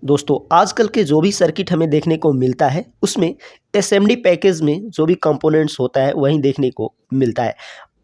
दोस्तों आजकल के जो भी सर्किट हमें देखने को मिलता है उसमें एसएमडी पैकेज में जो भी कंपोनेंट्स होता है वही देखने को मिलता है।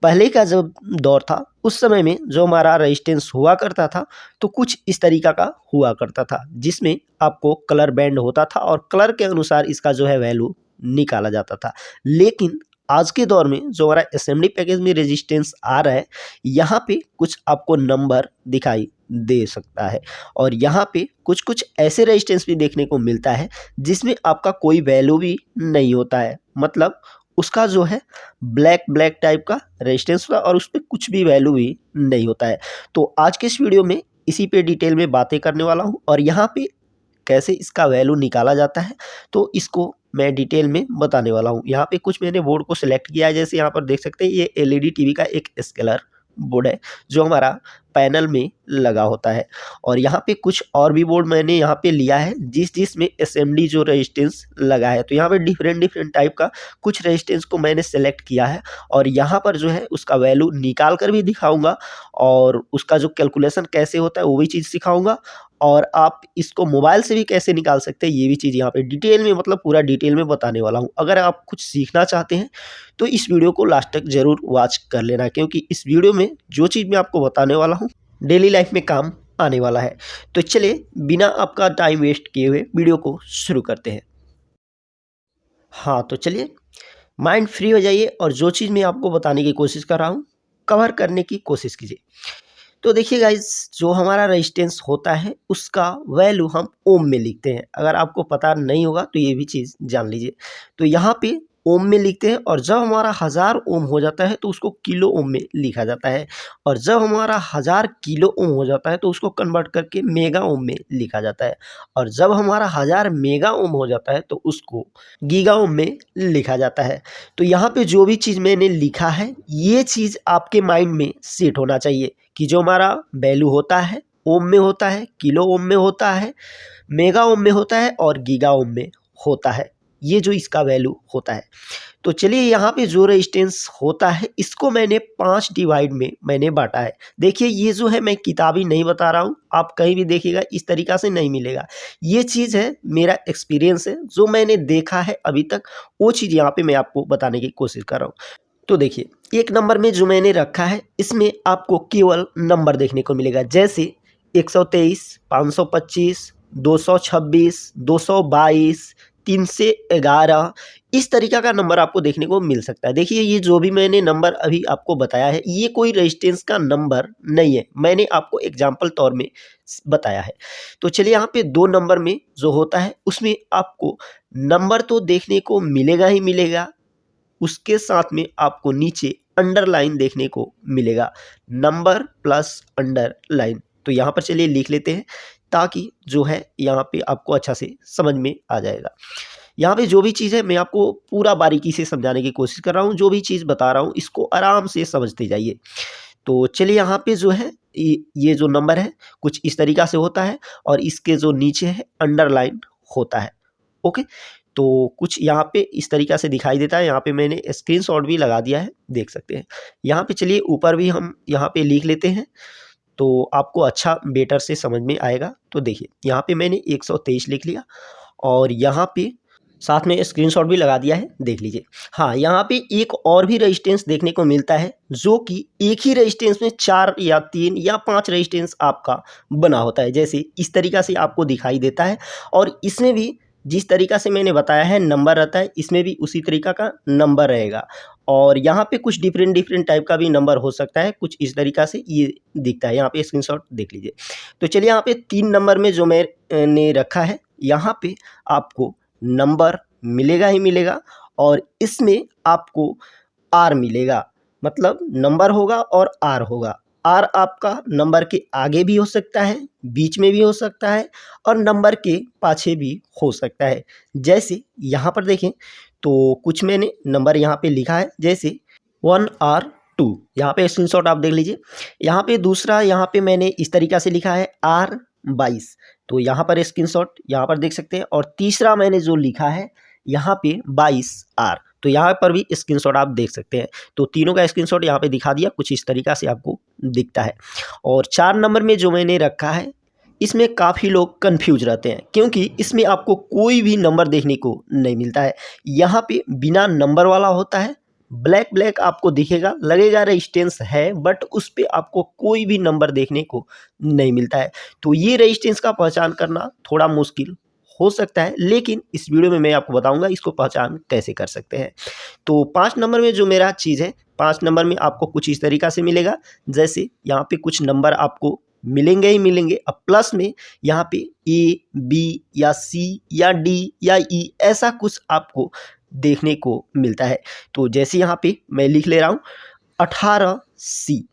पहले का जब दौर था उस समय में जो हमारा रेजिस्टेंस हुआ करता था तो कुछ इस तरीका का हुआ करता था जिसमें आपको कलर बैंड होता था और कलर के अनुसार इसका जो है वैल्यू निकाला जाता था। लेकिन आज के दौर में जो हमारा एसएमडी पैकेज में रेजिस्टेंस आ रहा है यहाँ पे कुछ आपको नंबर दिखाई दे सकता है और यहाँ पे कुछ कुछ ऐसे रेजिस्टेंस भी देखने को मिलता है जिसमें आपका कोई वैल्यू भी नहीं होता है। मतलब उसका जो है ब्लैक ब्लैक टाइप का रेजिस्टेंस होता है और उस पर कुछ भी वैल्यू भी नहीं होता है। तो आज के इस वीडियो में इसी पे डिटेल में बातें करने वाला हूँ और यहाँ पे कैसे इसका वैल्यू निकाला जाता है तो इसको मैं डिटेल में बताने वाला हूँ। यहाँ पे कुछ मैंने बोर्ड को सिलेक्ट किया है, जैसे यहाँ पर देख सकते हैं ये एलईडी टीवी का एक स्केलर बोर्ड है जो हमारा पैनल में लगा होता है। और यहाँ पे कुछ और भी बोर्ड मैंने यहाँ पे लिया है जिसमें एसएमडी जो रेजिस्टेंस लगा है। तो यहाँ पे डिफरेंट टाइप का कुछ रेजिस्टेंस को मैंने सेलेक्ट किया है और यहाँ पर जो है उसका वैल्यू निकाल कर भी दिखाऊंगा और उसका जो कैलकुलेशन कैसे होता है वो भी चीज़ सिखाऊंगा और आप इसको मोबाइल से भी कैसे निकाल सकते हैं ये भी चीज़ यहाँ पे डिटेल में मतलब पूरा डिटेल में बताने वाला हूँ। अगर आप कुछ सीखना चाहते हैं तो इस वीडियो को लास्ट तक ज़रूर वॉच कर लेना क्योंकि इस वीडियो में जो चीज़ मैं आपको बताने वाला हूँ डेली लाइफ में काम आने वाला है। तो चलिए बिना आपका टाइम वेस्ट किए हुए वीडियो को शुरू करते हैं। हाँ तो चलिए माइंड फ्री हो जाइए और जो चीज़ मैं आपको बताने की कोशिश कर रहा हूँ कवर करने की कोशिश कीजिए। तो देखिए गाइज जो हमारा रेजिस्टेंस होता है उसका वैल्यू हम ओम में लिखते हैं। अगर आपको पता नहीं होगा तो ये भी चीज़ जान लीजिए। तो यहाँ पे ओम में लिखते हैं और जब हमारा 1000 ओम हो जाता है तो उसको किलो ओम में लिखा जाता है और जब हमारा 1000 किलो ओम हो जाता है तो उसको कन्वर्ट करके मेगा ओम में लिखा जाता है और जब हमारा 1000 मेगा ओम हो जाता है तो उसको गीगा ओम में लिखा जाता है। तो यहाँ पे जो भी चीज़ मैंने लिखा है ये चीज़ आपके माइंड में सेट होना चाहिए कि जो हमारा वैल्यू होता है ओम में होता है, किलो ओम में होता है, मेगा ओम में होता है और गीगा ओम में होता है। ये जो इसका वैल्यू होता है। तो चलिए यहाँ पे जो रेजिस्टेंस होता है इसको मैंने 5 डिवाइड में मैंने बांटा है। देखिए ये जो है मैं किताबी नहीं बता रहा हूँ, आप कहीं भी देखिएगा इस तरीक़ा से नहीं मिलेगा। ये चीज़ है मेरा एक्सपीरियंस है जो मैंने देखा है अभी तक वो चीज़ यहाँ पे मैं आपको बताने की कोशिश कर रहा हूँ। तो देखिए एक नंबर में जो मैंने रखा है इसमें आपको केवल नंबर देखने को मिलेगा जैसे 123, 525, 226, 222, 311 इस तरीक़ा का नंबर आपको देखने को मिल सकता है। देखिए ये जो भी मैंने नंबर अभी आपको बताया है ये कोई रेजिस्टेंस का नंबर नहीं है, मैंने आपको एग्जाम्पल तौर में बताया है। तो चलिए यहाँ पे 2 नंबर में जो होता है उसमें आपको नंबर तो देखने को मिलेगा ही मिलेगा, उसके साथ में आपको नीचे अंडरलाइन देखने को मिलेगा, नंबर प्लस अंडरलाइन। तो यहाँ पर चलिए लिख लेते हैं ताकि जो है यहाँ पे आपको अच्छा से समझ में आ जाएगा। यहाँ पे जो भी चीज़ है मैं आपको पूरा बारीकी से समझाने की कोशिश कर रहा हूँ, जो भी चीज़ बता रहा हूँ इसको आराम से समझते जाइए। तो चलिए यहाँ पे जो है ये जो नंबर है कुछ इस तरीक़ा से होता है और इसके जो नीचे है अंडरलाइन होता है। ओके तो कुछ यहाँ पे इस तरीक़ा से दिखाई देता है। यहाँ पे मैंने स्क्रीनशॉट भी लगा दिया है, देख सकते हैं। यहाँ पे चलिए ऊपर भी हम यहाँ पे लिख लेते हैं तो आपको अच्छा बेटर से समझ में आएगा। तो देखिए यहाँ पे मैंने 123 लिख लिया और यहाँ पे साथ में स्क्रीनशॉट भी लगा दिया है, देख लीजिए। हाँ यहाँ पे एक और भी रेजिस्टेंस देखने को मिलता है जो कि एक ही रेजिस्टेंस में 4 या 3 या 5 रेजिस्टेंस आपका बना होता है, जैसे इस तरीक़ा से आपको दिखाई देता है। और इसमें भी जिस तरीक़ा से मैंने बताया है नंबर रहता है इसमें भी उसी तरीक़ा का नंबर रहेगा और यहाँ पे कुछ डिफरेंट टाइप का भी नंबर हो सकता है, कुछ इस तरीक़ा से ये दिखता है। यहाँ पे स्क्रीनशॉट देख लीजिए। तो चलिए यहाँ पे 3 नंबर में जो मैंने रखा है यहाँ पे आपको नंबर मिलेगा ही मिलेगा और इसमें आपको आर मिलेगा, मतलब नंबर होगा और आर होगा। आर आपका नंबर के आगे भी हो सकता है, बीच में भी हो सकता है और नंबर के पाछे भी हो सकता है। जैसे यहाँ पर देखें तो कुछ मैंने नंबर यहाँ पे लिखा है जैसे 1R2, यहाँ पे स्क्रीनशॉट आप देख लीजिए। यहाँ पे दूसरा यहाँ पे मैंने इस तरीक़ा से लिखा है R22, तो यहाँ पर स्क्रीनशॉट यहाँ पर देख सकते हैं। और तीसरा मैंने जो लिखा है यहाँ पे 22R, तो यहाँ पर भी स्क्रीनशॉट आप देख सकते हैं। तो तीनों का स्क्रीनशॉट यहाँ पे दिखा दिया, कुछ इस तरीक़ा से आपको दिखता है। और 4 नंबर में जो मैंने रखा है इसमें काफ़ी लोग कंफ्यूज रहते हैं क्योंकि इसमें आपको कोई भी नंबर देखने को नहीं मिलता है। यहाँ पे बिना नंबर वाला होता है, ब्लैक ब्लैक आपको दिखेगा, लगेगा रेजिस्टेंस है, बट उस पे आपको कोई भी नंबर देखने को नहीं मिलता है। तो ये रेजिस्टेंस का पहचान करना थोड़ा मुश्किल हो सकता है, लेकिन इस वीडियो में मैं आपको बताऊंगा इसको पहचान कैसे कर सकते हैं। तो 5 नंबर में जो मेरा चीज़ है, 5 नंबर में आपको कुछ इस तरीक़ा से मिलेगा, जैसे यहाँ पे कुछ नंबर आपको मिलेंगे ही मिलेंगे। अब प्लस में यहाँ पे ए, बी या सी या डी या ई ऐसा कुछ आपको देखने को मिलता है। तो जैसे यहाँ पे मैं लिख ले रहा हूँ 18 सी,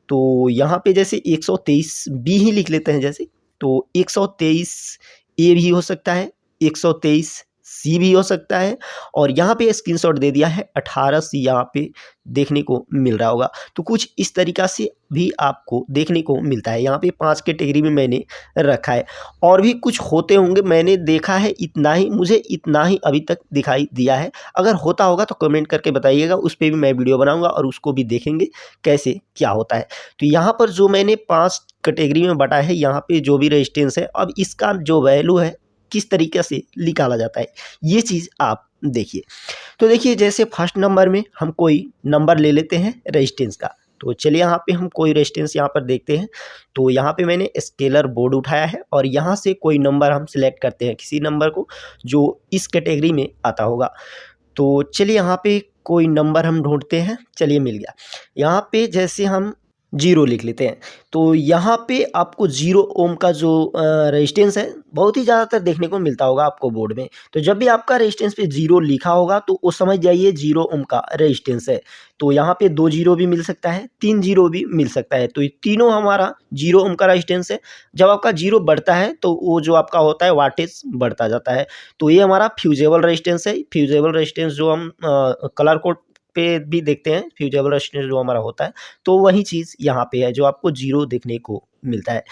तो यहाँ पे जैसे 123 बी ही लिख लेते हैं जैसे, तो 123 ए भी हो सकता है, 123 सी भी हो सकता है, और यहाँ पे स्क्रीनशॉट दे दिया है 18 सी यहाँ पे देखने को मिल रहा होगा। तो कुछ इस तरीक़ा से भी आपको देखने को मिलता है। यहाँ पे 5 कैटेगरी में मैंने रखा है, और भी कुछ होते होंगे, मैंने देखा है इतना ही, मुझे इतना ही अभी तक दिखाई दिया है। अगर होता होगा तो कमेंट करके बताइएगा, उस पर भी मैं वीडियो बनाऊँगा और उसको भी देखेंगे कैसे क्या होता है। तो यहाँ पर जो मैंने 5 कैटेगरी में बांटा है, यहाँ पे जो भी रेजिस्टेंस है, अब इसका जो वैल्यू है किस तरीके से निकाला जाता है ये चीज़ आप देखिए। तो देखिए जैसे फर्स्ट नंबर में हम कोई नंबर ले लेते हैं रेजिस्टेंस का। तो चलिए यहाँ पे हम कोई रेजिस्टेंस यहाँ पर देखते हैं। तो यहाँ पे मैंने स्केलर बोर्ड उठाया है और यहाँ से कोई नंबर हम सिलेक्ट करते हैं, किसी नंबर को जो इस कैटेगरी में आता होगा। तो चलिए यहाँ पे कोई नंबर हम ढूंढते हैं, चलिए मिल गया। यहाँ पे जैसे हम 0 लिख लेते हैं, तो यहाँ पे आपको 0 ओम का जो रेजिस्टेंस है बहुत ही ज़्यादातर देखने को मिलता होगा आपको बोर्ड में। तो जब भी आपका रेजिस्टेंस पे 0 लिखा होगा तो वो समझ जाइए 0 ओम का रेजिस्टेंस है। तो यहाँ पे 2 0 भी मिल सकता है, 3 0 भी मिल सकता है। तो ये तीनों हमारा 0 ओम का रेजिस्टेंस है। जब आपका 0 बढ़ता है तो वो जो आपका होता है वाटेज बढ़ता जाता है। तो ये हमारा फ्यूजेबल रेजिस्टेंस है। फ्यूजेबल रेजिस्टेंस जो हम कलर कोड पे भी देखते हैं, फ्यूजेबल रेजिस्टेंस जो हमारा होता है, तो वही चीज़ यहाँ पे है जो आपको 0 देखने को मिलता है।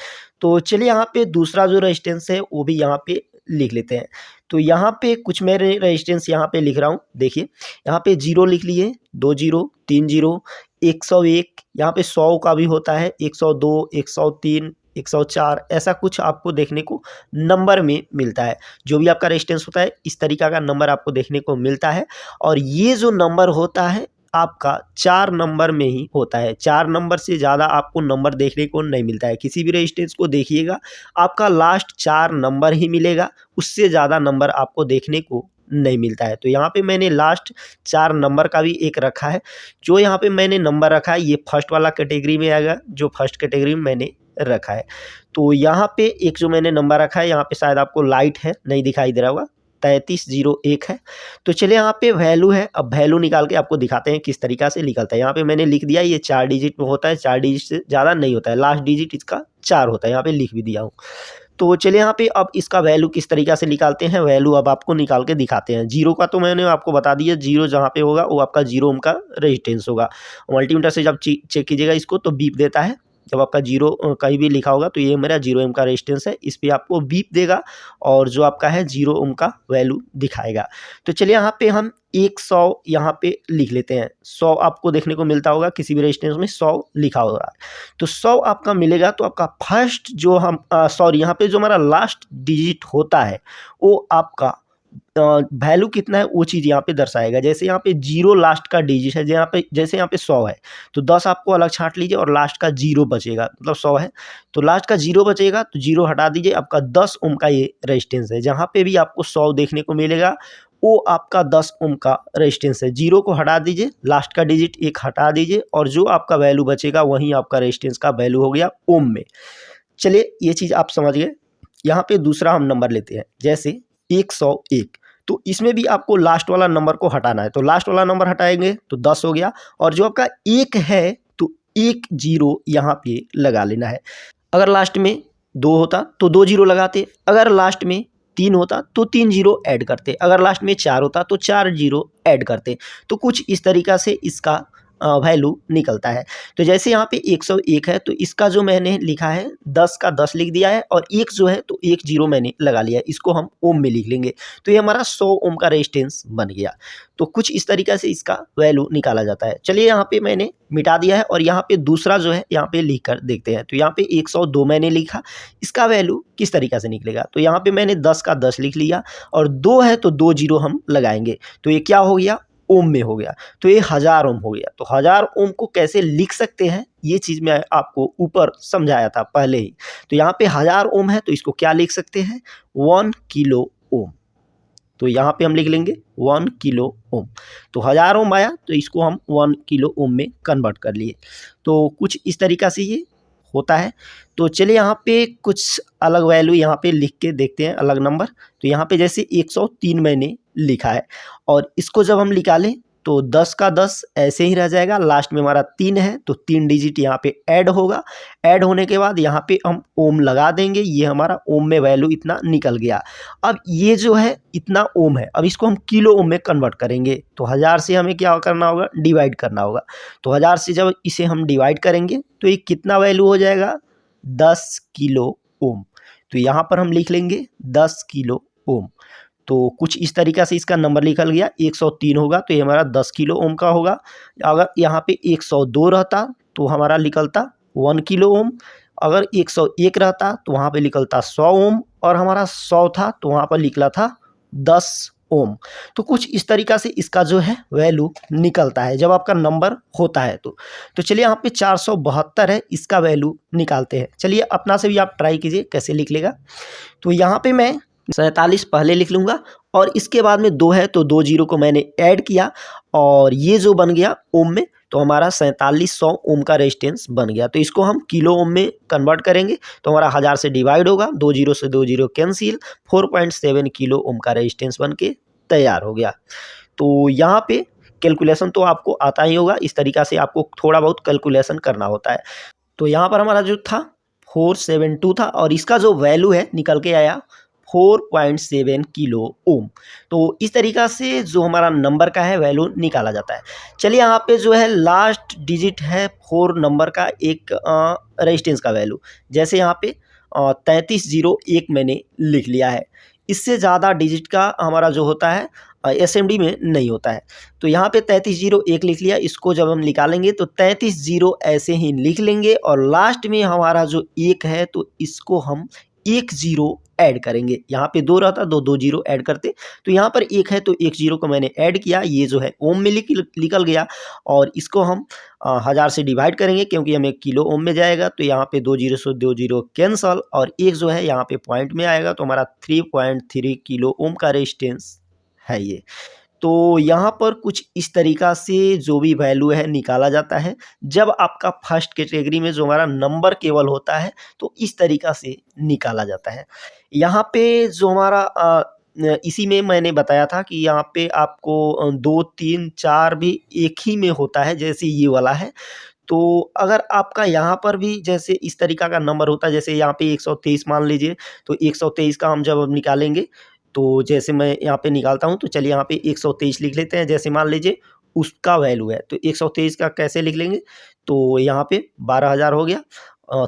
तो चलिए यहाँ पे दूसरा जो रेजिस्टेंस है वो भी यहाँ पे लिख लेते हैं। तो यहाँ पे कुछ मैं रेजिस्टेंस यहाँ पे लिख रहा हूँ, देखिए यहाँ पे 0 लिख लिए, 2 0, 3 0, 101, यहाँ पे 100 का भी होता है, 102, 103, 104, ऐसा कुछ आपको देखने को नंबर में मिलता है। जो भी आपका रेजिस्टेंस होता है इस तरीका का नंबर आपको देखने को मिलता है। और ये जो नंबर होता है आपका 4 नंबर में ही होता है। 4 नंबर से ज़्यादा आपको नंबर देखने को नहीं मिलता है। किसी भी रेजिस्टेंस को देखिएगा आपका लास्ट 4 नंबर ही मिलेगा, उससे ज़्यादा नंबर आपको देखने को नहीं मिलता है। तो यहाँ पे मैंने लास्ट 4 नंबर का भी एक रखा है। जो यहाँ पे मैंने नंबर रखा है ये फर्स्ट वाला कैटेगरी में आएगा, जो फर्स्ट कैटेगरी में मैंने रखा है। तो यहाँ पे एक जो मैंने नंबर रखा है, यहाँ पे शायद आपको लाइट है नहीं दिखाई दे रहा होगा, 3301 है। तो चलिए यहाँ पे वैल्यू है, अब वैल्यू निकाल के आपको दिखाते हैं किस तरीका से निकलता है। यहाँ पे मैंने लिख दिया ये 4 डिजिट में होता है, 4 डिजिट से ज़्यादा नहीं होता है, लास्ट डिजिट इसका 4 होता है, यहाँ पे लिख भी दिया हूँ। तो चलिए यहाँ पे अब इसका वैल्यू किस तरीका से निकालते हैं, वैल्यू अब आपको निकाल के दिखाते हैं। 0 का तो मैंने आपको बता दिया, 0 जहाँ पे होगा वो आपका 0 ओम का रेजिस्टेंस होगा। मल्टीमीटर से जब चेक कीजिएगा इसको तो बीप देता है। जब आपका 0 कहीं भी लिखा होगा तो ये मेरा 0 ओम का रेजिस्टेंस है, इस पर आपको बीप देगा और जो आपका है 0 ओम का वैल्यू दिखाएगा। तो चलिए यहाँ पे हम 100 यहाँ पे लिख लेते हैं। 100 आपको देखने को मिलता होगा, किसी भी रेजिस्टेंस में 100 लिखा होगा। तो 100 आपका मिलेगा, तो आपका फर्स्ट जो हम यहाँ पे जो हमारा लास्ट डिजिट होता है वो आपका वैल्यू कितना है वो चीज़ यहाँ पे दर्शाएगा। जैसे यहाँ पे 0 लास्ट का डिजिट है, जैसे यहाँ पे 100 है तो 10 आपको अलग छांट लीजिए और लास्ट का 0 बचेगा, मतलब 100 है तो लास्ट का 0 बचेगा, तो 0 हटा दीजिए, आपका 10 ओम का ये रेजिस्टेंस है। जहाँ पे भी आपको 100 देखने को मिलेगा वो आपका 10 ओम का रेजिस्टेंस है। 0 को हटा दीजिए, लास्ट का डिजिट 1 हटा दीजिए और जो आपका वैल्यू बचेगा वहीं आपका रेजिस्टेंस का वैल्यू हो गया ओम में। चलिए ये चीज़ आप समझ गए। यहाँ पे दूसरा हम नंबर लेते हैं, जैसे 101, तो इसमें भी आपको लास्ट वाला नंबर को हटाना है। तो लास्ट वाला नंबर हटाएंगे तो 10 हो गया, और जो आपका 1 है तो 1 0 यहाँ पे लगा लेना है। अगर लास्ट में 2 होता तो 2 0 लगाते, अगर लास्ट में 3 होता तो 3 0 ऐड करते, अगर लास्ट में 4 होता तो 4 0 ऐड करते। तो कुछ इस तरीका से इसका वैल्यू निकलता है। तो जैसे यहाँ पे 101 है तो इसका जो मैंने लिखा है 10 का 10 लिख दिया है और 1 जो है तो 1 0 मैंने लगा लिया है, इसको हम ओम में लिख लेंगे। तो ये हमारा 100 ओम का रेजिस्टेंस बन गया। तो कुछ इस तरीक़े से इसका वैल्यू निकाला जाता है। चलिए यहाँ पे मैंने मिटा दिया है और यहाँ पे दूसरा जो है यहाँ पे लिख कर देखते हैं। तो यहाँ पे 102 मैंने लिखा, इसका वैल्यू किस तरीक़े से निकलेगा। तो यहाँ पे मैंने 10 का 10 लिख लिया और 2 है तो 2 0 हम लगाएंगे। तो ये क्या हो गया, ओम में हो गया। तो ये 1000 ओम हो गया। तो 1000 ओम को कैसे लिख सकते हैं ये चीज़ मैं आपको ऊपर समझाया था पहले ही। तो यहाँ पे 1000 ओम है तो इसको क्या लिख सकते हैं, 1 किलो ओम। तो यहाँ पे हम लिख लेंगे 1 किलो ओम। तो 1000 ओम आया तो इसको हम 1 किलो ओम में कन्वर्ट कर लिए। तो कुछ इस तरीक़ा से ये होता है। तो चलिए यहाँ पे कुछ अलग वैल्यू यहाँ पे लिख के देखते हैं, अलग नंबर। तो यहाँ पे जैसे 103 मैंने लिखा है और इसको जब हम निकालें तो 10 का 10 ऐसे ही रह जाएगा, लास्ट में हमारा 3 है तो 3 डिजिट यहाँ पे ऐड होगा। ऐड होने के बाद यहाँ पे हम ओम लगा देंगे, ये हमारा ओम में वैल्यू इतना निकल गया। अब ये जो है इतना ओम है, अब इसको हम किलो ओम में कन्वर्ट करेंगे। तो 1000 से हमें क्या करना होगा, डिवाइड करना होगा। तो 1000 से जब इसे हम डिवाइड करेंगे तो ये कितना वैल्यू हो जाएगा, 10 किलो ओम। तो यहाँ पर हम लिख लेंगे 10 किलो ओम। तो कुछ इस तरीक़ा से इसका नंबर निकल गया, 103 होगा तो ये हमारा 10 किलो ओम का होगा। अगर यहाँ पे 102 रहता तो हमारा निकलता 1 किलो ओम। अगर 101 रहता तो वहाँ पे निकलता 100 ओम और हमारा 100 था तो वहाँ पर निकला था 10 ओम। तो कुछ इस तरीक़ा से इसका जो है वैल्यू निकलता है जब आपका नंबर होता है। तो चलिए यहाँ पे 472 है, इसका वैल्यू निकालते हैं। चलिए अपना से भी आप ट्राई कीजिए कैसे लिख लेगा। तो यहाँ पे मैं 47 पहले लिख लूँगा और इसके बाद में 2 है तो 2 0 को मैंने ऐड किया और ये जो बन गया ओम में, तो हमारा 4700 ओम का रेजिस्टेंस बन गया। तो इसको हम किलो ओम में कन्वर्ट करेंगे तो हमारा 1000 से डिवाइड होगा, 2 0 से 2 0 कैंसिल, 4.7 किलो ओम का रेजिस्टेंस बन के तैयार हो गया। तो यहाँ पे कैलकुलेशन तो आपको आता ही होगा, इस तरीक़ा से आपको थोड़ा बहुत कैलकुलेशन करना होता है। तो यहाँ पर हमारा जो था 472 था और इसका जो वैल्यू है निकल के आया 4.7 किलो ओम। तो इस तरीक़ा से जो हमारा नंबर का है वैल्यू निकाला जाता है। चलिए यहाँ पे जो है लास्ट डिजिट है 4 नंबर का एक रेजिस्टेंस का वैल्यू, जैसे यहाँ पे 3301 मैंने लिख लिया है। इससे ज़्यादा डिजिट का हमारा जो होता है एसएमडी में नहीं होता है। तो यहाँ पे 3301 लिख लिया, इसको जब हम निकालेंगे तो 33 ऐसे ही लिख लेंगे और लास्ट में हमारा जो 1 है तो इसको हम 1 0 ऐड करेंगे। यहाँ पे 2 रहता 2 0 ऐड करते, तो यहाँ पर 1 है तो 1 0 को मैंने ऐड किया, ये जो है ओम में निकल गया और इसको हम 1000 से डिवाइड करेंगे क्योंकि हमें किलो ओम में जाएगा। तो यहाँ पे 2 0 से 2 0 कैंसल और 1 जो है यहाँ पे पॉइंट में आएगा तो हमारा 3.3 किलो ओम का रेजिस्टेंस है ये। तो यहाँ पर कुछ इस तरीक़ा से जो भी वैल्यू है निकाला जाता है। जब आपका फर्स्ट कैटेगरी में जो हमारा नंबर केवल होता है तो इस तरीक़ा से निकाला जाता है। यहाँ पे जो हमारा इसी में मैंने बताया था कि यहाँ पे आपको 2 3 4 भी एक ही में होता है, जैसे ये वाला है। तो अगर आपका यहाँ पर भी जैसे इस तरीक़ा का नंबर होता है, जैसे यहाँ पे 123 मान लीजिए, तो 123 का हम जब निकालेंगे तो जैसे मैं यहाँ पे निकालता हूँ, तो चलिए यहाँ पे 123 लिख लेते हैं। जैसे मान लीजिए उसका वैल्यू है तो 123 का कैसे लिख लेंगे, तो यहाँ पे 12000 हो गया,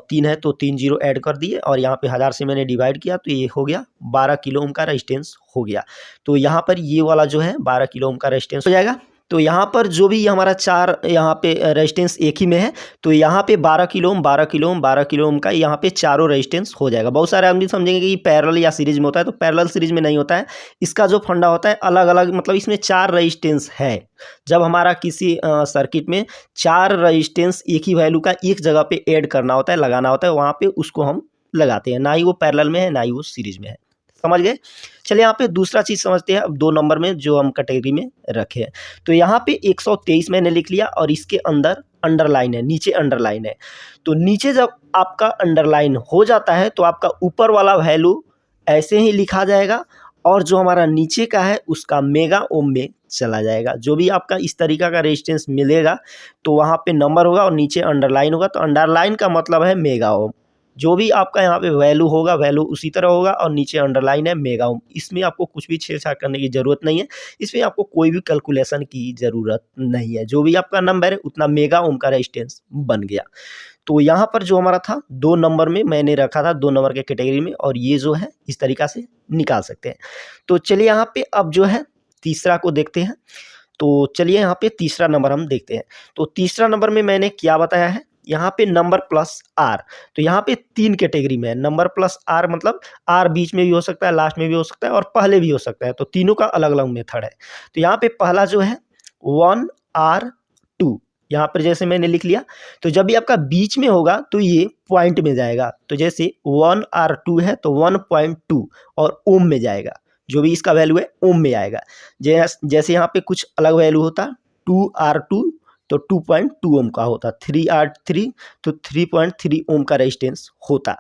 3 है तो 3 0 ऐड कर दिए और यहाँ पे 1000 से मैंने डिवाइड किया तो ये हो गया 12 किलो ओम का रेजिस्टेंस हो गया। तो यहाँ पर ये वाला जो है 12 किलो ओम का रेजिस्टेंस हो जाएगा। तो यहाँ पर जो भी हमारा 4 यहाँ पे रेजिस्टेंस एक ही में है तो यहाँ पे 12 kilo ohm 12 kilo ohm 12 kilo ohm का यहाँ पे चारों रेजिस्टेंस हो जाएगा। बहुत सारे आदमी समझेंगे कि पैरेलल या सीरीज में होता है, तो पैरेलल सीरीज में नहीं होता है। इसका जो फंडा होता है अलग अलग, मतलब इसमें 4 रेजिस्टेंस है। जब हमारा किसी सर्किट में 4 रेजिस्टेंस एक ही वैल्यू का एक जगह पे ऐड करना होता है, लगाना होता है, वहाँ पे उसको हम लगाते हैं। ना ही वो पैरेलल में है ना ही वो सीरीज में है। समझ गए। चलिए यहाँ पे दूसरा चीज़ समझते हैं। अब 2 नंबर में जो हम कैटेगरी में रखे हैं, तो यहाँ पे 123 मैंने लिख लिया और इसके अंदर अंडरलाइन है, नीचे अंडरलाइन है। तो नीचे जब आपका अंडरलाइन हो जाता है तो आपका ऊपर वाला वैल्यू ऐसे ही लिखा जाएगा और जो हमारा नीचे का है उसका मेगा ओम में चला जाएगा। जो भी आपका इस तरीका का रेजिस्टेंस मिलेगा तो वहाँ पे नंबर होगा और नीचे अंडरलाइन होगा। तो अंडरलाइन का मतलब है मेगा ओम। जो भी आपका यहाँ पे वैल्यू होगा वैल्यू उसी तरह होगा, और नीचे अंडरलाइन है मेगा ओम। इसमें आपको कुछ भी छेड़छाड़ करने की ज़रूरत नहीं है, इसमें आपको कोई भी कैलकुलेशन की ज़रूरत नहीं है। जो भी आपका नंबर है उतना मेगा ओम का रेजिस्टेंस बन गया। तो यहाँ पर जो हमारा था 2 नंबर में मैंने रखा था, 2 नंबर के कैटेगरी में, और ये जो है इस तरीक़ा से निकाल सकते हैं। तो चलिए यहाँ पे अब जो है तीसरा को देखते हैं। तो चलिए यहाँ पे तीसरा नंबर हम देखते हैं। तो तीसरा नंबर में मैंने क्या बताया है, यहाँ पे नंबर प्लस आर। तो यहाँ पे 3 कैटेगरी में है। नंबर प्लस आर मतलब आर बीच में भी हो सकता है, लास्ट में भी हो सकता है और पहले भी हो सकता है। तो तीनों का अलग-अलग मेथड है। तो यहाँ पे पहला जो है 1R2, यहाँ पर जैसे मैंने लिख लिया। तो जब भी आपका बीच में होगा तो ये पॉइंट में जाएगा। तो जैसे 1R2 है तो 1.2 और ओम में जाएगा। जो भी इसका वैल्यू है ओम में आएगा। जैसे यहाँ पे कुछ अलग वैल्यू होता 2R2 तो 2.2 ओम का होता, 3R3 तो 3.3 ओम का रेजिस्टेंस होता।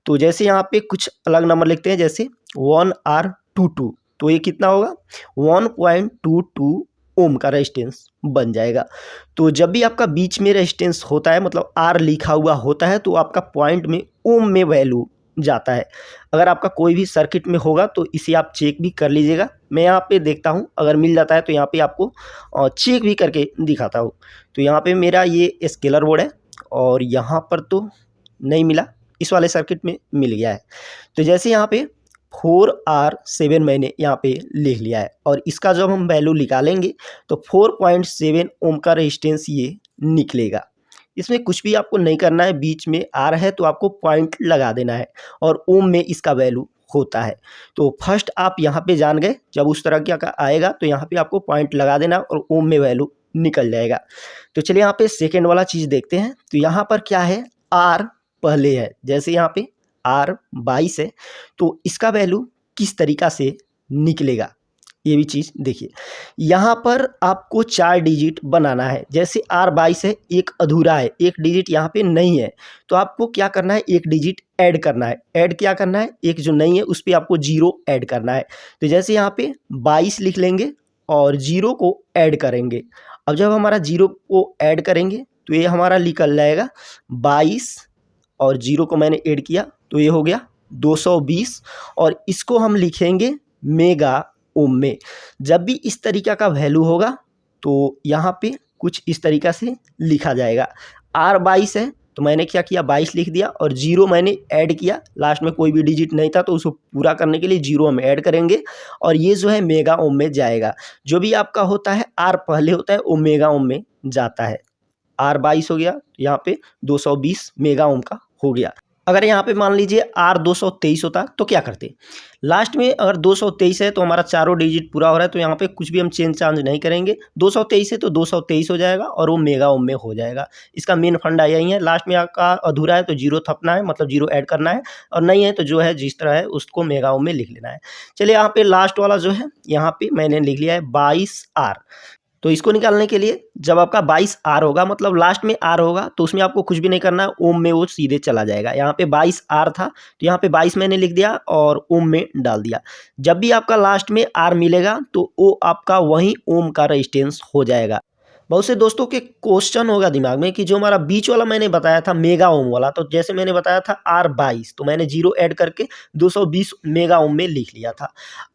तो जैसे यहाँ पे कुछ अलग नंबर लिखते हैं, जैसे 1R22 तो ये कितना होगा 1.22 ओम का रेजिस्टेंस बन जाएगा। तो जब भी आपका बीच में रेजिस्टेंस होता है मतलब आर लिखा हुआ होता है तो आपका पॉइंट में ओम में वैल्यू जाता है। अगर आपका कोई भी सर्किट में होगा तो इसे आप चेक भी कर लीजिएगा। मैं यहाँ पे देखता हूँ, अगर मिल जाता है तो यहाँ पे आपको चेक भी करके दिखाता हूँ। तो यहाँ पे मेरा ये स्केलर बोर्ड है और यहाँ पर तो नहीं मिला, इस वाले सर्किट में मिल गया है। तो जैसे यहाँ पे 4R7 मैंने यहाँ पे लिख लिया है और इसका जब हम वैल्यू निकालेंगे तो 4.7 ओम का रेजिस्टेंस ये निकलेगा। इसमें कुछ भी आपको नहीं करना है, बीच में आर है तो आपको पॉइंट लगा देना है और ओम में इसका वैल्यू होता है। तो फर्स्ट आप यहाँ पे जान गए, जब उस तरह का आएगा तो यहाँ पे आपको पॉइंट लगा देना और ओम में वैल्यू निकल जाएगा। तो चलिए यहाँ पे सेकेंड वाला चीज़ देखते हैं। तो यहाँ पर क्या है, आर पहले है, जैसे यहाँ पे आर 22 है तो इसका वैल्यू किस तरीक़ा से निकलेगा ये भी चीज़ देखिए। यहाँ पर आपको 4 डिजिट बनाना है। जैसे R22 है, एक अधूरा है, एक डिजिट यहाँ पे नहीं है, तो आपको क्या करना है, एक डिजिट ऐड करना है। ऐड क्या करना है, एक जो नहीं है उस पर आपको 0 ऐड करना है। तो जैसे यहाँ पे 22 लिख लेंगे और 0 को ऐड करेंगे। अब जब हमारा 0 को ऐड करेंगे तो ये हमारा निकल जाएगा 22 और 0 को मैंने ऐड किया तो ये हो गया 220 और इसको हम लिखेंगे मेगा ओम में। जब भी इस तरीक़ा का वैल्यू होगा तो यहाँ पे कुछ इस तरीक़ा से लिखा जाएगा। R22 है तो मैंने क्या किया 22 लिख दिया और 0 मैंने ऐड किया, लास्ट में कोई भी डिजिट नहीं था तो उसको पूरा करने के लिए 0 हम ऐड करेंगे और ये जो है मेगा ओम में जाएगा। जो भी आपका होता है R पहले होता है वो मेगा ओम में जाता है। R22 हो गया, यहाँ पे 220 मेगा ओम का हो गया। अगर यहाँ पे मान लीजिए R223 होता तो क्या करते, लास्ट में अगर 223 है तो हमारा चारों डिजिट पूरा हो रहा है तो यहाँ पे कुछ भी हम चेंज चांज नहीं करेंगे। 223 है तो 223 हो जाएगा और वो मेगा ओम में हो जाएगा। इसका मेन फंडा यही है, लास्ट में आपका अधूरा है तो 0 थपना है, मतलब 0 ऐड करना है, और नहीं है तो जो है जिस तरह है उसको मेगा ओम में लिख लेना है। चलिए यहाँ पे लास्ट वाला जो है यहाँ पे मैंने लिख लिया है 22R। तो इसको निकालने के लिए जब आपका 22R होगा मतलब लास्ट में R होगा तो उसमें आपको कुछ भी नहीं करना है, ओम में वो सीधे चला जाएगा। यहाँ पे 22R था तो यहाँ पे 22 मैंने लिख दिया और ओम में डाल दिया। जब भी आपका लास्ट में R मिलेगा तो वो आपका वही ओम का रेजिस्टेंस हो जाएगा। बहुत से दोस्तों के क्वेश्चन होगा दिमाग में कि जो हमारा बीच वाला मैंने बताया था मेगा ओम वाला, तो जैसे मैंने बताया था R22 तो मैंने 0 ऐड करके 220 मेगा ओम में लिख लिया था।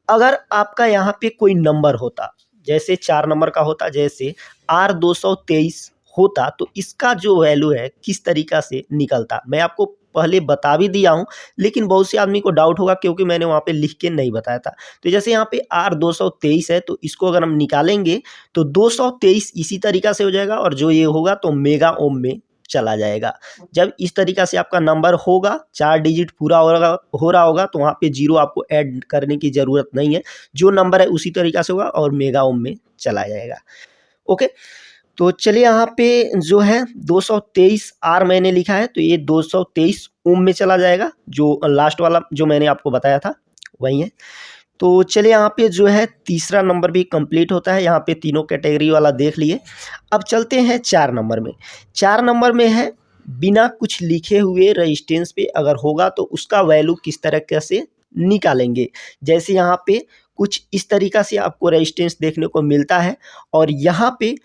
अगर आपका यहाँ पे कोई नंबर होता, जैसे 4 नंबर का होता, जैसे R223 होता तो इसका जो वैल्यू है किस तरीक़ा से निकलता मैं आपको पहले बता भी दिया हूँ, लेकिन बहुत से आदमी को डाउट होगा क्योंकि मैंने वहाँ पे लिख के नहीं बताया था। तो जैसे यहाँ पे R223 है तो इसको अगर हम निकालेंगे तो 223 इसी तरीक़ा से हो जाएगा और जो ये होगा तो मेगा ओम में चला जाएगा। जब इस तरीक़ा से आपका नंबर होगा 4 डिजिट पूरा हो रहा होगा तो वहाँ पे 0 आपको ऐड करने की ज़रूरत नहीं है, जो नंबर है उसी तरीक़ा से होगा और मेगा ओम में चला जाएगा। ओके, तो चलिए यहाँ पे जो है 223R मैंने लिखा है तो ये 223 ओम में चला जाएगा, जो लास्ट वाला जो मैंने आपको बताया था वही है। तो चलिए यहाँ पे जो है तीसरा नंबर भी कंप्लीट होता है। यहाँ पे तीनों कैटेगरी वाला देख लिए। अब चलते हैं 4 नंबर में। 4 नंबर में है बिना कुछ लिखे हुए रेजिस्टेंस पे अगर होगा तो उसका वैल्यू किस तरह से निकालेंगे। जैसे यहाँ पे कुछ इस तरीक़ा से आपको रेजिस्टेंस देखने को मिलता है और यहाँ पे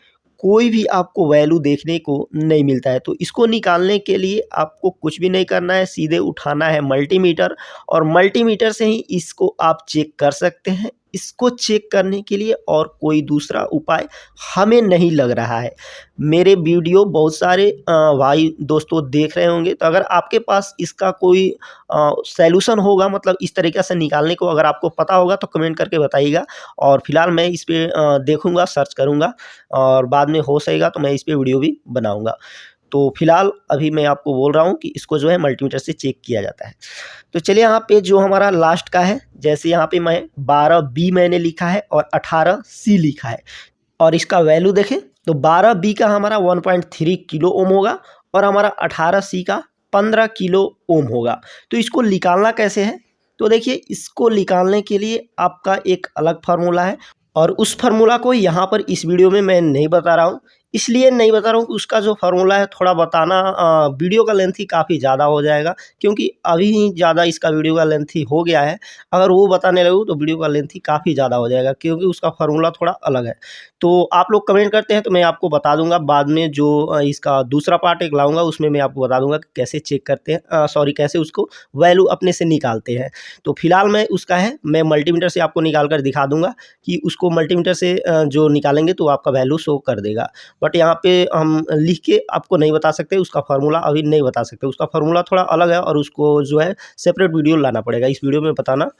कोई भी आपको वैल्यू देखने को नहीं मिलता है। तो इसको निकालने के लिए आपको कुछ भी नहीं करना है, सीधे उठाना है मल्टीमीटर और मल्टीमीटर से ही इसको आप चेक कर सकते हैं। इसको चेक करने के लिए और कोई दूसरा उपाय हमें नहीं लग रहा है। मेरे वीडियो बहुत सारे भाई दोस्तों देख रहे होंगे, तो अगर आपके पास इसका कोई सॉल्यूशन होगा, मतलब इस तरीक़े से निकालने को अगर आपको पता होगा तो कमेंट करके बताइएगा। और फिलहाल मैं इस पे देखूँगा, सर्च करूँगा और बाद में हो सकेगा तो मैं इस पे वीडियो भी बनाऊँगा। तो फिलहाल अभी मैं आपको बोल रहा हूँ कि इसको जो है मल्टीमीटर से चेक किया जाता है। तो चलिए यहाँ पे जो हमारा लास्ट का है, जैसे यहाँ पे मैं 12B मैंने लिखा है और 18C लिखा है और इसका वैल्यू देखें तो 12B का हमारा 1.3 किलो ओम होगा और हमारा 18C का 15 किलो ओम होगा। तो इसको निकालना कैसे है, तो देखिए इसको निकालने के लिए आपका एक अलग फार्मूला है और उस फार्मूला को यहाँ पर इस वीडियो में मैं नहीं बता रहा हूँ। इसलिए नहीं बता रहा हूँ कि उसका जो फार्मूला है थोड़ा बताना वीडियो का लेंथ ही काफ़ी ज़्यादा हो जाएगा, क्योंकि अभी ही ज़्यादा इसका वीडियो का लेंथ ही हो गया है। अगर वो बताने लगूँ तो वीडियो का लेंथ ही काफ़ी ज़्यादा हो जाएगा, क्योंकि उसका फार्मूला थोड़ा अलग है। तो आप लोग कमेंट करते हैं तो मैं आपको बता दूंगा बाद में, जो इसका दूसरा पार्ट एक लाऊंगा उसमें मैं आपको बता दूंगा कि कैसे चेक करते हैं, कैसे उसको वैल्यू अपने से निकालते हैं। तो फिलहाल मैं उसका है मैं मल्टीमीटर से आपको निकाल कर दिखा दूंगा कि उसको मल्टीमीटर से जो निकालेंगे तो आपका वैल्यू शो कर देगा। बट यहाँ पे हम लिख के आपको नहीं बता सकते, उसका फार्मूला अभी नहीं बता सकते, उसका फार्मूला थोड़ा अलग है और उसको जो है सेपरेट वीडियो लाना पड़ेगा। इस वीडियो में बताना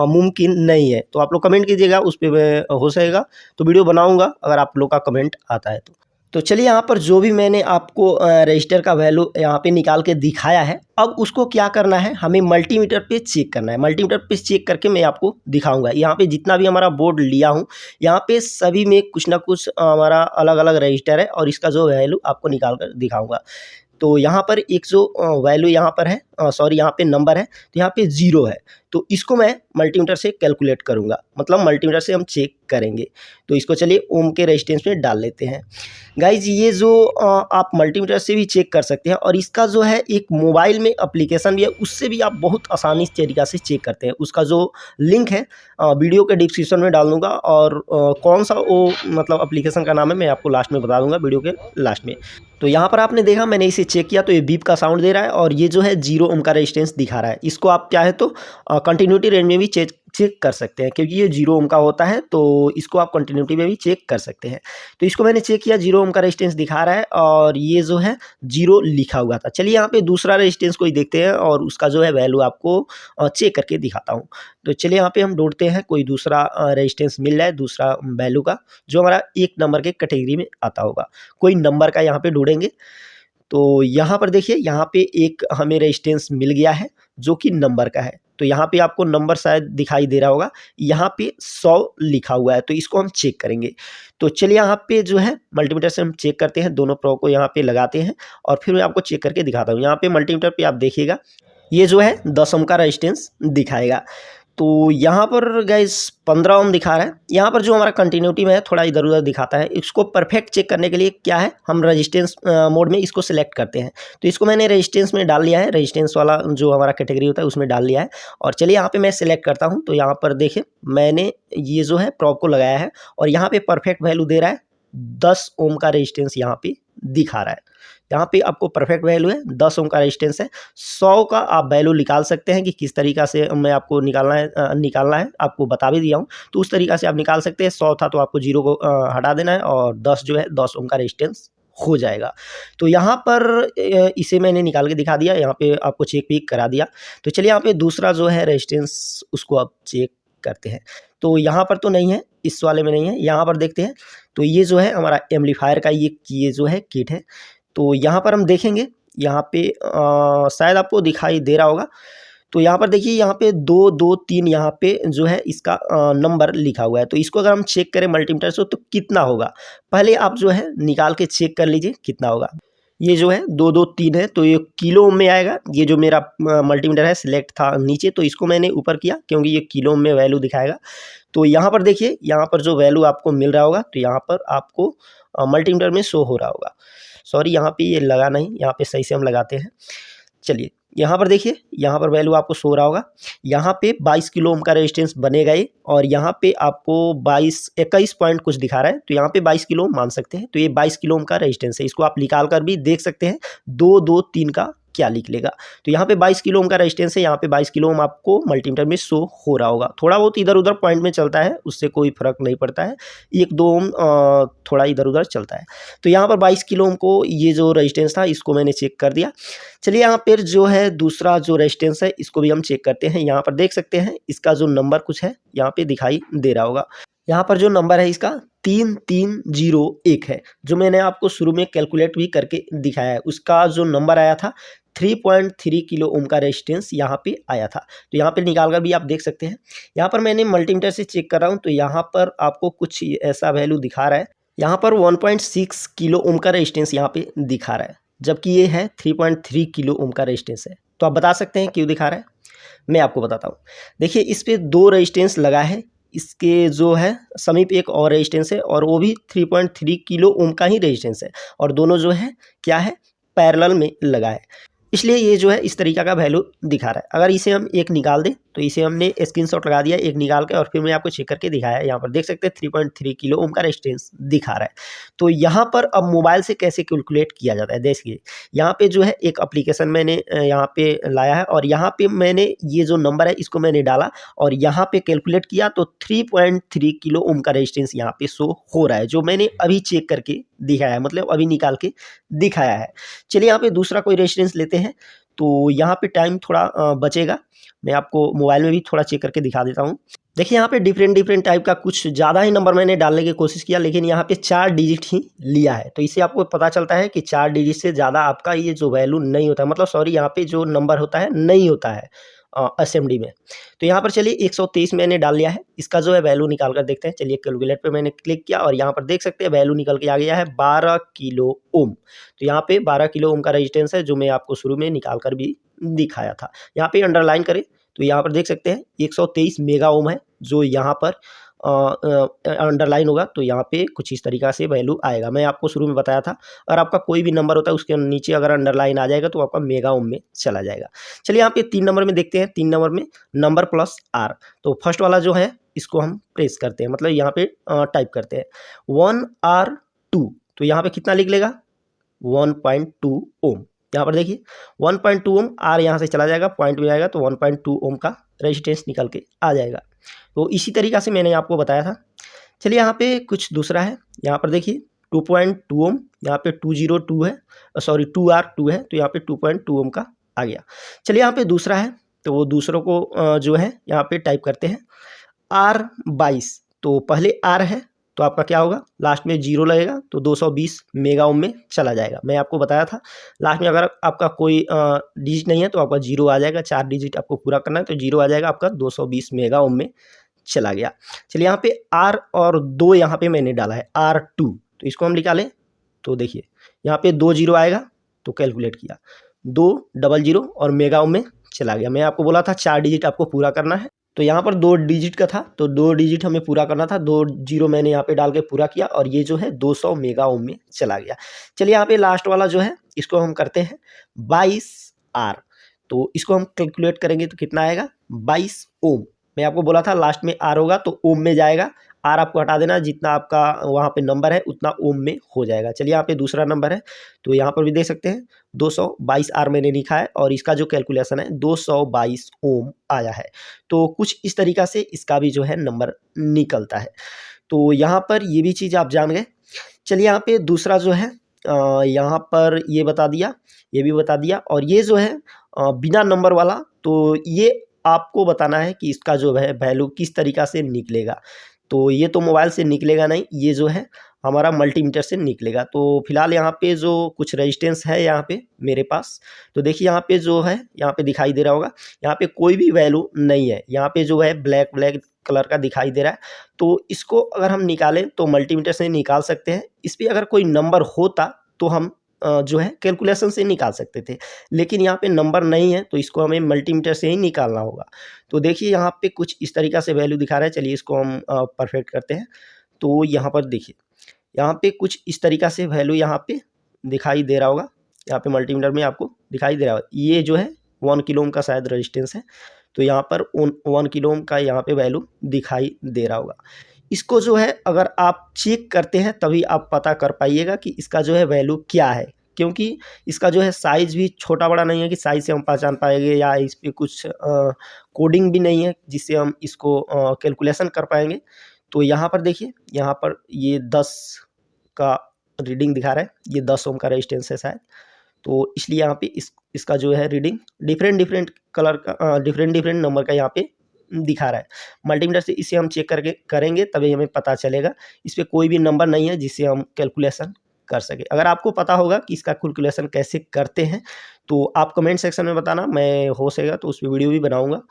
मुमकिन नहीं है। तो आप लोग कमेंट कीजिएगा, उस पर मैं हो सकेगा तो वीडियो बनाऊंगा अगर आप लोग का कमेंट आता है तो चलिए यहाँ पर जो भी मैंने आपको रजिस्टर का वैल्यू यहाँ पे निकाल के दिखाया है, अब उसको क्या करना है, हमें मल्टीमीटर पे चेक करना है। मल्टीमीटर पे चेक करके मैं आपको दिखाऊंगा। यहाँ पे जितना भी हमारा बोर्ड लिया हूँ, यहाँ पे सभी में कुछ ना कुछ हमारा अलग अलग रजिस्टर है और इसका जो वैल्यू आपको निकाल कर दिखाऊंगा। तो यहाँ पर एक जो वैल्यू यहाँ पर है, यहाँ पे नंबर है, तो यहाँ पे 0 है। तो इसको मैं मल्टीमीटर से कैलकुलेट करूँगा, मतलब मल्टीमीटर से हम चेक करेंगे। तो इसको चलिए ओम के रेजिस्टेंस में डाल लेते हैं। गाइज ये जो आप मल्टीमीटर से भी चेक कर सकते हैं और इसका जो है एक मोबाइल में एप्लीकेशन भी है, उससे भी आप बहुत आसानी तरीक़ा से चेक करते हैं। उसका जो लिंक है वीडियो के डिस्क्रिप्शन में डाल दूँगा और कौन सा वो मतलब एप्लीकेशन का नाम है मैं आपको लास्ट में बता दूँगा, वीडियो के लास्ट में। तो यहाँ पर आपने देखा मैंने इसे चेक किया तो ये बीप का साउंड दे रहा है और ये जो है 0 ओम का रेजिस्टेंस दिखा रहा है। इसको आप चाहे तो कंटिन्यूटी रेंज में भी चेक कर सकते हैं, क्योंकि ये 0 ओम का होता है तो इसको आप कंटिन्यूटी में भी चेक कर सकते हैं। तो इसको मैंने चेक किया, 0 ओम का रेजिस्टेंस दिखा रहा है और ये जो है 0 लिखा हुआ था। चलिए यहाँ पे दूसरा रेजिस्टेंस को ही देखते हैं और उसका जो है वैल्यू आपको चेक करके दिखाता हूँ। तो चलिए यहाँ पे हम ढूंढते हैं कोई दूसरा रेजिस्टेंस मिल जाए, दूसरा वैल्यू का जो हमारा 1 नंबर के कैटेगरी में आता होगा। कोई नंबर का यहाँ पे ढूंढेंगे। तो यहाँ पर देखिए यहाँ पे एक हमें रेजिस्टेंस मिल गया है जो कि नंबर का है। तो यहाँ पे आपको नंबर शायद दिखाई दे रहा होगा, यहाँ पे 100 लिखा हुआ है। तो इसको हम चेक करेंगे। तो चलिए यहाँ पे जो है मल्टीमीटर से हम चेक करते हैं, दोनों प्रो को यहाँ पे लगाते हैं और फिर मैं आपको चेक करके दिखाता हूँ। यहाँ पे मल्टीमीटर पे आप देखिएगा ये जो है 10 ओम का रेजिस्टेंस दिखाएगा। तो यहाँ पर गाइस 15 ओम दिखा रहा है। यहाँ पर जो हमारा कंटिन्यूटी में है थोड़ा इधर उधर दिखाता है। इसको परफेक्ट चेक करने के लिए क्या है, हम रेजिस्टेंस मोड में इसको सिलेक्ट करते हैं। तो इसको मैंने रेजिस्टेंस में डाल लिया है, रेजिस्टेंस वाला जो हमारा कैटेगरी होता है उसमें डाल लिया है। और चलिए यहाँ पे मैं सिलेक्ट करता हूँ। तो यहाँ पर देखें मैंने ये जो है प्रॉब को लगाया है और यहाँ पे परफेक्ट वैल्यू दे रहा है, 10 ओम का रेजिस्टेंस यहाँ पे दिखा रहा है। यहाँ पे आपको परफेक्ट वैल्यू है, 10 ओम का रेजिस्टेंस है। 100 का आप वैल्यू निकाल सकते हैं कि किस तरीक़ा से मैं आपको निकालना है आपको बता भी दिया हूँ। तो उस तरीक़ा से आप निकाल सकते हैं। 100 था तो आपको 0 को हटा देना है और 10 जो है 10 ओम का रेजिस्टेंस हो जाएगा। तो यहाँ पर इसे मैंने निकाल के दिखा दिया, यहाँ पे आपको चेक भी करा दिया। तो चलिए यहाँ पे दूसरा जो है रेजिस्टेंस उसको आप चेक करते हैं। तो यहाँ पर तो नहीं है, इस वाले में नहीं है, यहाँ पर देखते हैं। तो ये जो है हमारा एम्पलीफायर का ये जो है किट है। तो यहाँ पर हम देखेंगे, यहाँ पे शायद आपको दिखाई दे रहा होगा। तो यहाँ पर देखिए यहाँ पे 2 2 3 यहाँ पे जो है इसका नंबर लिखा हुआ है। तो इसको अगर हम चेक करें मल्टीमीटर से तो कितना होगा, पहले आप जो है निकाल के चेक कर लीजिए कितना होगा। ये जो है 2 2 3 है तो ये किलो ओम में आएगा। ये जो मेरा मल्टीमीटर है सिलेक्ट था नीचे, तो इसको मैंने ऊपर किया क्योंकि ये किलो ओम में वैल्यू दिखाएगा। तो यहाँ पर देखिए यहाँ पर जो वैल्यू आपको मिल रहा होगा, तो यहाँ पर आपको मल्टीमीटर में शो हो रहा होगा। सॉरी यहाँ पे ये लगा नहीं, यहाँ पे सही से हम लगाते हैं। चलिए यहाँ पर देखिए, यहाँ पर वैल्यू आपको शो हो रहा होगा। यहाँ पे 22 किलो ओम का रेजिस्टेंस बनेगा ये, और यहाँ पे आपको 21 पॉइंट कुछ दिखा रहा है, तो यहाँ पे 22 किलो ओम मान सकते हैं। तो ये 22 किलो ओम का रेजिस्टेंस है, इसको आप निकाल कर भी देख सकते हैं 223 का क्या निकलेगा। तो यहाँ पे 22 किलो ओम का रेजिस्टेंस है, यहाँ पे 22 किलो ओम आपको मल्टीमीटर में शो हो रहा होगा। थोड़ा बहुत इधर उधर पॉइंट में चलता है, उससे कोई फर्क नहीं पड़ता है, 1-2 ओम थोड़ा इधर उधर चलता है। तो यहाँ पर 22 किलो ओम को ये जो रेजिस्टेंस था इसको मैंने चेक कर दिया। चलिए यहाँ पर जो है दूसरा जो रेजिस्टेंस है इसको भी हम चेक करते हैं। यहाँ पर देख सकते हैं इसका जो नंबर कुछ है यहाँ पे दिखाई दे रहा होगा। यहाँ पर जो नंबर है इसका 3301 है, जो मैंने आपको शुरू में कैलकुलेट भी करके दिखाया है। उसका जो नंबर आया था 3.3 किलो ओम का रेजिस्टेंस यहाँ पे आया था। तो यहाँ पे निकाल कर भी आप देख सकते हैं। यहाँ पर मैंने मल्टीमीटर से चेक कर रहा हूँ, तो यहाँ पर आपको कुछ ऐसा वैल्यू दिखा रहा है। यहाँ पर 1.6 किलो ओम का रेजिस्टेंस यहाँ पे दिखा रहा है, जबकि ये है 3.3 किलो ओम का रेजिस्टेंस है। तो आप बता सकते हैं क्यों दिखा रहा है, मैं आपको बताता हूँ। देखिए इस पे 2 रेजिस्टेंस लगा है, इसके जो है समीप एक और रेजिस्टेंस है, और वो भी 3.3 किलो ओम का ही रेजिस्टेंस है, और दोनों जो है क्या है, पैरेलल में लगा है, इसलिए ये जो है इस तरीका का वैल्यू दिखा रहा है। अगर इसे हम एक निकाल दें, तो इसे हमने स्क्रीनशॉट लगा दिया एक निकाल के, और फिर मैं आपको चेक करके दिखाया। यहाँ पर देख सकते हैं 3.3 किलो ओम का रेजिस्टेंस दिखा रहा है। तो यहाँ पर अब मोबाइल से कैसे कैलकुलेट किया जाता है, देखिए यहाँ पे जो है एक एप्लीकेशन मैंने यहाँ पे लाया है, और यहाँ पे मैंने ये जो नंबर है इसको मैंने डाला, और यहाँ पे कैलकुलेट किया तो 3.3 किलो ओम का रेजिस्टेंस यहाँ पे शो हो रहा है, जो मैंने अभी चेक करके दिखाया है, मतलब अभी निकाल के दिखाया है। चलिए यहाँ पे दूसरा कोई रेजिस्टेंस लेते हैं, तो यहाँ पे टाइम थोड़ा बचेगा। मैं आपको मोबाइल में भी थोड़ा चेक करके दिखा देता हूँ। देखिए यहाँ पे डिफरेंट टाइप का कुछ ज़्यादा ही नंबर मैंने डालने की कोशिश किया, लेकिन यहाँ पे 4 डिजिट ही लिया है। तो इससे आपको पता चलता है कि 4 डिजिट से ज़्यादा आपका ये जो वैल्यू नहीं होता है, मतलब सॉरी यहाँ पे जो नंबर होता है नहीं होता है असेंबली में। तो यहाँ पर चलिए 123 मैंने डाल लिया है, इसका जो है वैल्यू निकाल कर देखते हैं। चलिए कैलकुलेट पे मैंने क्लिक किया, और यहाँ पर देख सकते हैं वैल्यू निकल के आ गया है 12 किलो ओम। तो यहाँ पे 12 किलो ओम का रेजिस्टेंस है, जो मैं आपको शुरू में निकाल कर भी दिखाया था। यहाँ पे अंडरलाइन करें तो यहाँ पर देख सकते हैं 123 मेगा ओम है, जो यहाँ पर अंडरलाइन होगा, तो यहाँ पे कुछ इस तरीका से वैल्यू आएगा। मैं आपको शुरू में बताया था, अगर आपका कोई भी नंबर होता है उसके नीचे अगर अंडरलाइन आ जाएगा तो आपका मेगा ओम में चला जाएगा। चलिए यहाँ पे 3 नंबर में देखते हैं। 3 नंबर में नंबर प्लस आर, तो फर्स्ट वाला जो है इसको हम प्रेस करते हैं, मतलब यहाँ पे टाइप करते हैं 1R2, तो यहाँ पे कितना लिख लेगा 1.2 ओम। यहाँ पर देखिए 1.2 ओम, आर यहाँ से चला जाएगा, पॉइंट में आएगा, तो 1.2 ओम का रेजिस्टेंस निकल के आ जाएगा। तो इसी तरीका से मैंने आपको बताया था। चलिए यहाँ पे कुछ दूसरा है, यहाँ पर देखिए 2.2 ओम, यहाँ पे 202 है, सॉरी 2R2 है, तो यहाँ पे 2.2 ओम का आ गया। चलिए यहाँ पे दूसरा है, तो वो दूसरों को जो है यहाँ पे टाइप करते हैं R22, तो पहले R है तो आपका क्या होगा, लास्ट में 0 लगेगा, तो 220 मेगा ओम में चला जाएगा। मैं आपको बताया था लास्ट में अगर आपका कोई डिजिट नहीं है तो आपका 0 आ जाएगा, 4 डिजिट आपको पूरा करना है, तो 0 आ जाएगा, आपका 220 मेगा ओम में चला गया। चलिए यहाँ पे R और 2 यहाँ पे मैंने डाला है R2, तो इसको हम निकालें तो देखिए यहाँ पे 2 0 आएगा, तो कैलकुलेट किया 200 और मेगा ओम में चला गया। मैं आपको बोला था 4 डिजिट आपको पूरा करना है, तो यहाँ पर 2 डिजिट का था, तो 2 डिजिट हमें पूरा करना था, 2 0 मैंने यहाँ पे डाल के पूरा किया, और ये जो है 200 मेगा ओम में चला गया। चलिए यहाँ पे लास्ट वाला जो है इसको हम करते हैं 22R, तो इसको हम कैलकुलेट करेंगे तो कितना आएगा 22 ओम। मैं आपको बोला था लास्ट में आर होगा तो ओम में जाएगा, आर आपको हटा देना, जितना आपका वहाँ पे नंबर है उतना ओम में हो जाएगा। चलिए यहाँ पे दूसरा नंबर है, तो यहाँ पर भी देख सकते हैं 222 आर मैंने लिखा है, और इसका जो कैलकुलेशन है 222 ओम आया है। तो कुछ इस तरीका से इसका भी जो है नंबर निकलता है। तो यहाँ पर ये भी चीज़ आप जान गए। चलिए यहाँ पे दूसरा जो है यहाँ पर ये बता दिया, ये भी बता दिया, और ये जो है बिना नंबर वाला, तो ये आपको बताना है कि इसका जो है वैल्यू किस तरीका से निकलेगा। तो ये तो मोबाइल से निकलेगा नहीं, ये जो है हमारा मल्टीमीटर से निकलेगा। तो फिलहाल यहाँ पे जो कुछ रेजिस्टेंस है यहाँ पे मेरे पास, तो देखिए यहाँ पे जो है यहाँ पे दिखाई दे रहा होगा, यहाँ पे कोई भी वैल्यू नहीं है, यहाँ पे जो है ब्लैक कलर का दिखाई दे रहा है। तो इसको अगर हम निकालें तो मल्टीमीटर से निकाल सकते हैं। इस पर अगर कोई नंबर होता तो हम जो है कैलकुलेशन से निकाल सकते थे, लेकिन यहाँ पे नंबर नहीं है, तो इसको हमें मल्टीमीटर से ही निकालना होगा। तो देखिए यहाँ पे कुछ इस तरीका से वैल्यू दिखा रहा है। चलिए इसको हम परफेक्ट करते हैं। तो यहाँ पर देखिए यहाँ पे कुछ इस तरीका से वैल्यू यहाँ पे दिखाई दे रहा होगा, यहाँ पे मल्टीमीटर में आपको दिखाई दे रहा है, ये जो है 1 किलो ओम का शायद रेजिस्टेंस है, तो यहाँ पर 1 किलो ओम का यहाँ पे वैल्यू दिखाई दे रहा होगा। इसको जो है अगर आप चेक करते हैं तभी आप पता कर पाइएगा कि इसका जो है वैल्यू क्या है, क्योंकि इसका जो है साइज़ भी छोटा बड़ा नहीं है कि साइज़ से हम पहचान पाएंगे, या इस पर कुछ कोडिंग भी नहीं है जिससे हम इसको कैलकुलेशन कर पाएंगे। तो यहाँ पर देखिए, यहाँ पर ये 10 का रीडिंग दिखा रहा है, ये 10 ओम का रेजिस्टेंस है शायद, तो इसलिए यहाँ पे इसका जो है रीडिंग डिफरेंट कलर का डिफरेंट नंबर का यहाँ पे दिखा रहा है। मल्टीमीटर से इसे हम चेक करके करेंगे तभी हमें पता चलेगा। इस पर कोई भी नंबर नहीं है जिससे हम कैलकुलेशन कर सके। अगर आपको पता होगा कि इसका कैलकुलेशन कैसे करते हैं तो आप कमेंट सेक्शन में बताना, मैं हो सकेगा तो उस पर वीडियो भी बनाऊँगा।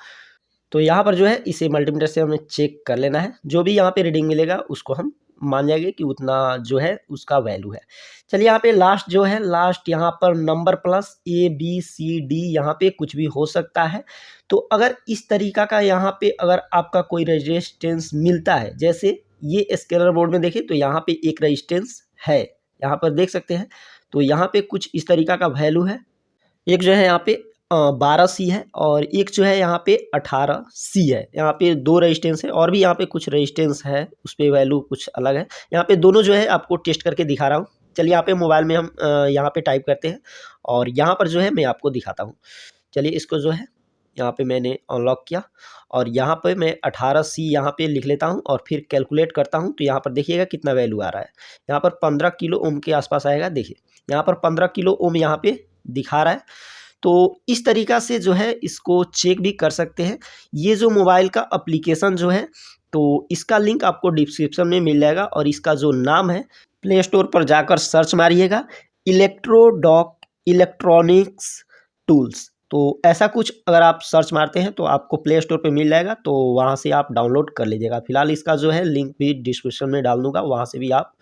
तो यहाँ पर जो है इसे मल्टीमीटर से हमें चेक कर लेना है, जो भी यहाँ पे रीडिंग मिलेगा उसको हम मान जाएंगे कि उतना जो है उसका वैल्यू है। चलिए यहाँ पे लास्ट जो है, लास्ट यहाँ पर नंबर प्लस ABCD यहाँ पे कुछ भी हो सकता है। तो अगर इस तरीका का यहाँ पे अगर आपका कोई रेजिस्टेंस मिलता है, जैसे ये स्केलर बोर्ड में देखें तो यहाँ पे एक रेजिस्टेंस है, यहाँ पर देख सकते हैं, तो यहाँ पे कुछ इस तरीका का वैल्यू है। एक जो है यहाँ पे 12C है और एक जो है यहाँ पे 18C है। यहाँ पे 2 रेजिस्टेंस है और भी यहाँ पे कुछ रेजिस्टेंस है, उस पर वैल्यू कुछ अलग है। यहाँ पे दोनों जो है आपको टेस्ट करके दिखा रहा हूँ। चलिए यहाँ पे मोबाइल में हम यहाँ पे टाइप करते हैं और यहाँ पर जो है मैं आपको दिखाता हूँ। चलिए इसको जो है यहाँ पे मैंने अनलॉक किया और यहाँ पे मैं 18C यहाँ पे लिख लेता हूँ और फिर कैलकुलेट करता हूँ। तो यहाँ पर देखिएगा कितना वैल्यू आ रहा है। यहाँ पर 15 किलो ओम के आसपास आएगा। देखिए यहाँ पर 15 किलो ओम यहाँ पे दिखा रहा है। तो इस तरीका से जो है इसको चेक भी कर सकते हैं। ये जो मोबाइल का एप्लीकेशन जो है तो इसका लिंक आपको डिस्क्रिप्शन में मिल जाएगा और इसका जो नाम है, प्ले स्टोर पर जाकर सर्च मारिएगा इलेक्ट्रोडॉक इलेक्ट्रॉनिक्स टूल्स। तो ऐसा कुछ अगर आप सर्च मारते हैं तो आपको प्ले स्टोर पे मिल जाएगा, तो वहाँ से आप डाउनलोड कर लीजिएगा। फिलहाल इसका जो है लिंक भी डिस्क्रिप्शन में डाल दूँगा, वहाँ से भी आप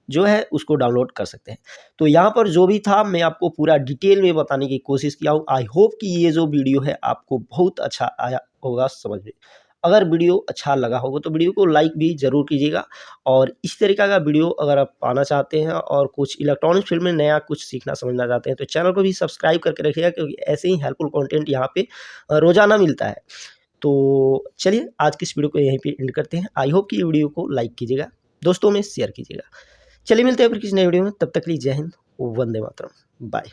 जो है उसको डाउनलोड कर सकते हैं। तो यहाँ पर जो भी था मैं आपको पूरा डिटेल में बताने की कोशिश किया हूँ। आई होप कि ये जो वीडियो है आपको बहुत अच्छा आया होगा समझ में। अगर वीडियो अच्छा लगा होगा तो वीडियो को लाइक भी ज़रूर कीजिएगा और इस तरीका का वीडियो अगर आप पाना चाहते हैं और कुछ इलेक्ट्रॉनिक्स फील्ड में नया कुछ सीखना समझना चाहते हैं तो चैनल को भी सब्सक्राइब करके रखिएगा, क्योंकि ऐसे ही हेल्पफुल कंटेंट यहाँ पे रोज़ाना मिलता है। तो चलिए आज की इस वीडियो को यहीं पे एंड करते हैं। आई होप कि ये वीडियो को लाइक कीजिएगा, दोस्तों में शेयर कीजिएगा। चलिए मिलते हैं फिर किसी नए वीडियो में, तब तक के लिए जय हिंद, वंदे मातरम, बाय।